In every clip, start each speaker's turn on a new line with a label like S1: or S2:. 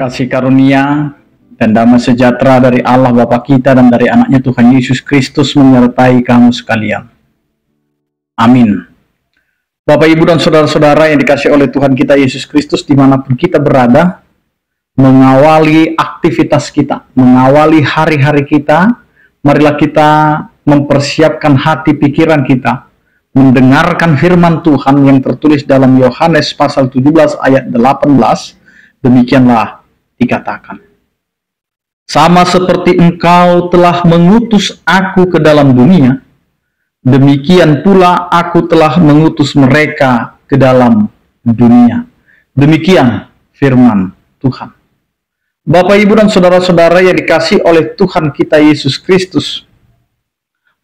S1: Kasih karunia dan damai sejahtera dari Allah Bapa kita dan dari anaknya Tuhan Yesus Kristus menyertai kamu sekalian. Amin. Bapak, Ibu, dan saudara-saudara yang dikasihi oleh Tuhan kita Yesus Kristus dimanapun kita berada, mengawali aktivitas kita, mengawali hari-hari kita, marilah kita mempersiapkan hati pikiran kita, mendengarkan firman Tuhan yang tertulis dalam Yohanes pasal 17 ayat 18, demikianlah dikatakan. Sama seperti engkau telah mengutus aku ke dalam dunia, demikian pula aku telah mengutus mereka ke dalam dunia. Demikian firman Tuhan. Bapak, Ibu, dan saudara-saudara yang dikasihi oleh Tuhan kita Yesus Kristus,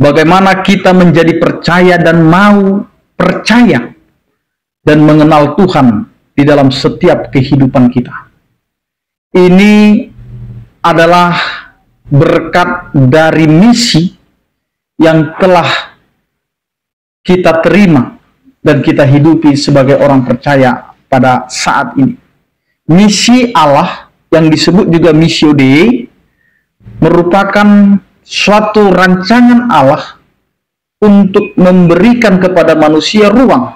S1: bagaimana kita menjadi percaya dan mau percaya dan mengenal Tuhan di dalam setiap kehidupan kita. Ini adalah berkat dari misi yang telah kita terima dan kita hidupi sebagai orang percaya pada saat ini. Misi Allah yang disebut juga Missio Dei merupakan suatu rancangan Allah untuk memberikan kepada manusia ruang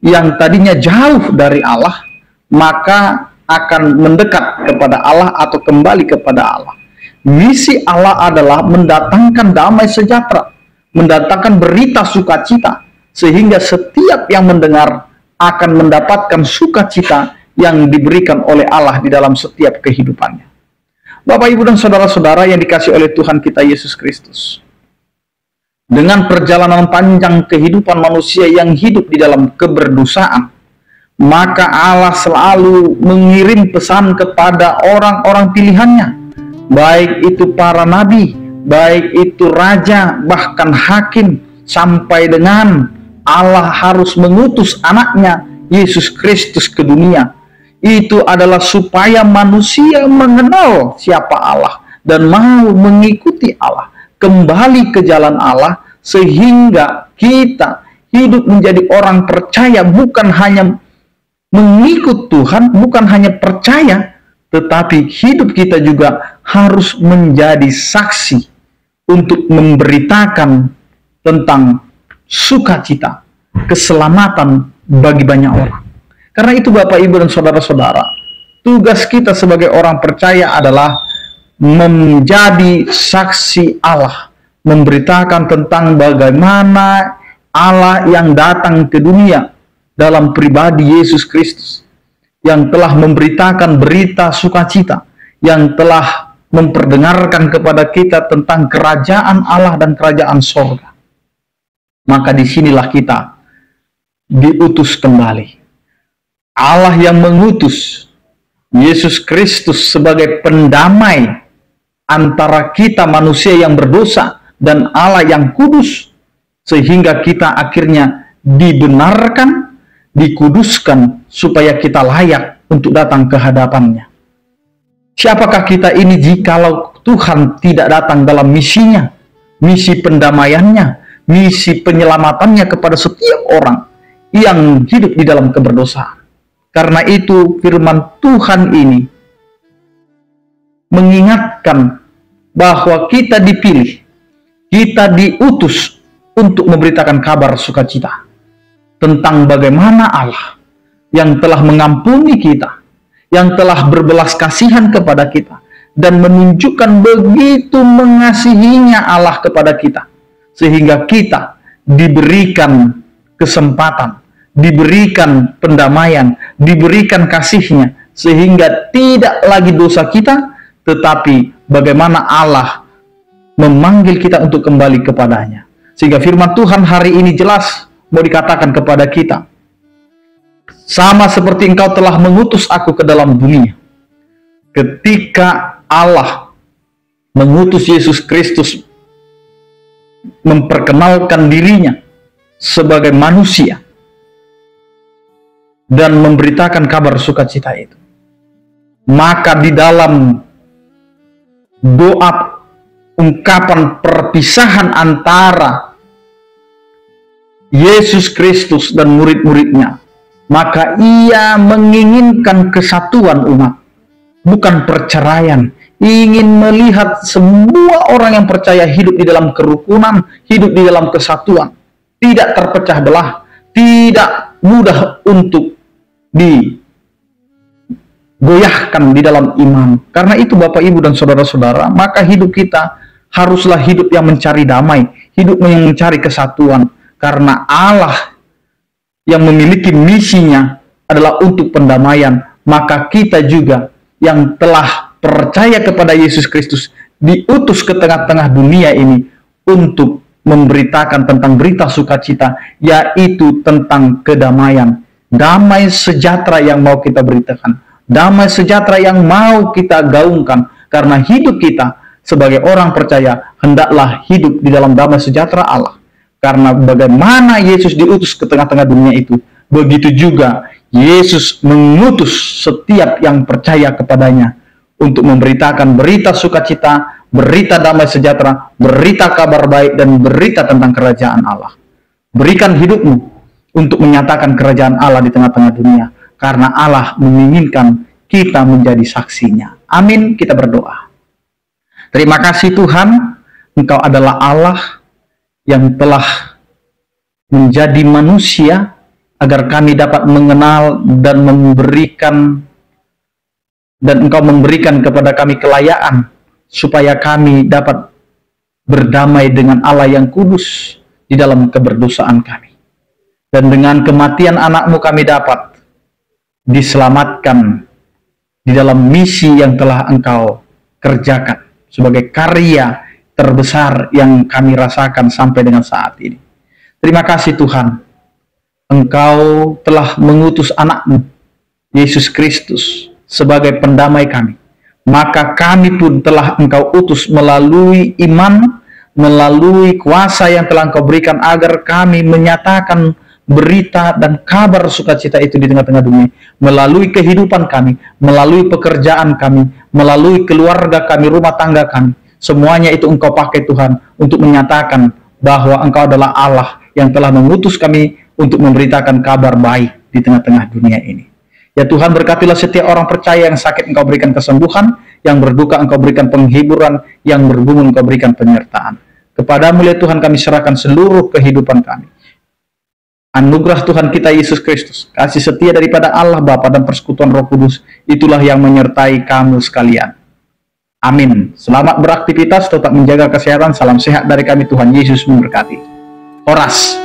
S1: yang tadinya jauh dari Allah, maka akan mendekat kepada Allah atau kembali kepada Allah. Misi Allah adalah mendatangkan damai sejahtera, mendatangkan berita sukacita, sehingga setiap yang mendengar akan mendapatkan sukacita yang diberikan oleh Allah di dalam setiap kehidupannya. Bapak, Ibu, dan saudara-saudara yang dikasihi oleh Tuhan kita Yesus Kristus, dengan perjalanan panjang kehidupan manusia yang hidup di dalam keberdosaan, maka Allah selalu mengirim pesan kepada orang-orang pilihannya, baik itu para nabi, baik itu raja, bahkan hakim, sampai dengan Allah harus mengutus anaknya Yesus Kristus ke dunia. Itu adalah supaya manusia mengenal siapa Allah dan mau mengikuti Allah, kembali ke jalan Allah, sehingga kita hidup menjadi orang percaya, bukan hanya mengikut Tuhan, bukan hanya percaya, tetapi hidup kita juga harus menjadi saksi untuk memberitakan tentang sukacita, keselamatan bagi banyak orang. Karena itu Bapak, Ibu, dan saudara-saudara, tugas kita sebagai orang percaya adalah menjadi saksi Allah, memberitakan tentang bagaimana Allah yang datang ke dunia dalam pribadi Yesus Kristus, yang telah memberitakan berita sukacita, yang telah memperdengarkan kepada kita tentang kerajaan Allah dan kerajaan sorga. Maka disinilah kita diutus kembali. Allah yang mengutus Yesus Kristus sebagai pendamai antara kita manusia yang berdosa dan Allah yang kudus, sehingga kita akhirnya dibenarkan, dikuduskan, supaya kita layak untuk datang ke hadapannya. Siapakah kita ini jikalau Tuhan tidak datang dalam misinya, misi pendamaiannya, misi penyelamatannya kepada setiap orang yang hidup di dalam keberdosaan. Karena itu firman Tuhan ini mengingatkan bahwa kita dipilih, kita diutus untuk memberitakan kabar sukacita tentang bagaimana Allah yang telah mengampuni kita, yang telah berbelas kasihan kepada kita, dan menunjukkan begitu mengasihinya Allah kepada kita, sehingga kita diberikan kesempatan, diberikan pendamaian, diberikan kasihnya, sehingga tidak lagi dosa kita, tetapi bagaimana Allah memanggil kita untuk kembali kepadanya. Sehingga firman Tuhan hari ini jelas mau dikatakan kepada kita, sama seperti engkau telah mengutus aku ke dalam dunia. Ketika Allah mengutus Yesus Kristus memperkenalkan dirinya sebagai manusia dan memberitakan kabar sukacita itu, maka di dalam doa ungkapan perpisahan antara Yesus Kristus dan murid-muridnya, maka ia menginginkan kesatuan umat. bukan perceraian. Ingin melihat semua orang yang percaya hidup di dalam kerukunan, hidup di dalam kesatuan, tidak terpecah belah, tidak mudah untuk digoyahkan di dalam iman. Karena itu Bapak, Ibu, dan saudara-saudara, maka hidup kita haruslah hidup yang mencari damai, hidup yang mencari kesatuan. Karena Allah yang memiliki misinya adalah untuk pendamaian, maka kita juga yang telah percaya kepada Yesus Kristus diutus ke tengah-tengah dunia ini untuk memberitakan tentang berita sukacita, yaitu tentang kedamaian. Damai sejahtera yang mau kita beritakan, damai sejahtera yang mau kita gaungkan, karena hidup kita sebagai orang percaya hendaklah hidup di dalam damai sejahtera Allah. Karena bagaimana Yesus diutus ke tengah-tengah dunia itu, begitu juga Yesus mengutus setiap yang percaya kepadanya untuk memberitakan berita sukacita, berita damai sejahtera, berita kabar baik, dan berita tentang kerajaan Allah. Berikan hidupmu untuk menyatakan kerajaan Allah di tengah-tengah dunia, karena Allah menginginkan kita menjadi saksinya. Amin, kita berdoa. Terima kasih Tuhan, Engkau adalah Allah yang telah menjadi manusia agar kami dapat mengenal dan Engkau memberikan kepada kami kelayaan supaya kami dapat berdamai dengan Allah yang kudus di dalam keberdosaan kami. Dan dengan kematian anak-Mu kami dapat diselamatkan di dalam misi yang telah Engkau kerjakan sebagai karya terbesar yang kami rasakan sampai dengan saat ini. Terima kasih Tuhan, Engkau telah mengutus anak-Mu, Yesus Kristus, sebagai pendamai kami. Maka kami pun telah Engkau utus melalui iman, melalui kuasa yang telah Engkau berikan agar kami menyatakan berita dan kabar sukacita itu di tengah-tengah dunia, melalui kehidupan kami, melalui pekerjaan kami, melalui keluarga kami, rumah tangga kami. Semuanya itu Engkau pakai Tuhan untuk menyatakan bahwa Engkau adalah Allah yang telah mengutus kami untuk memberitakan kabar baik di tengah-tengah dunia ini. Ya Tuhan, berkatilah setiap orang percaya yang sakit Engkau berikan kesembuhan, yang berduka Engkau berikan penghiburan, yang bergumul Engkau berikan penyertaan. Kepadamu ya Tuhan kami serahkan seluruh kehidupan kami. Anugerah Tuhan kita Yesus Kristus, kasih setia daripada Allah Bapa dan persekutuan Roh Kudus, itulah yang menyertai kamu sekalian. Amin. Selamat beraktivitas, tetap menjaga kesehatan. Salam sehat dari kami, Tuhan Yesus memberkati. Horas.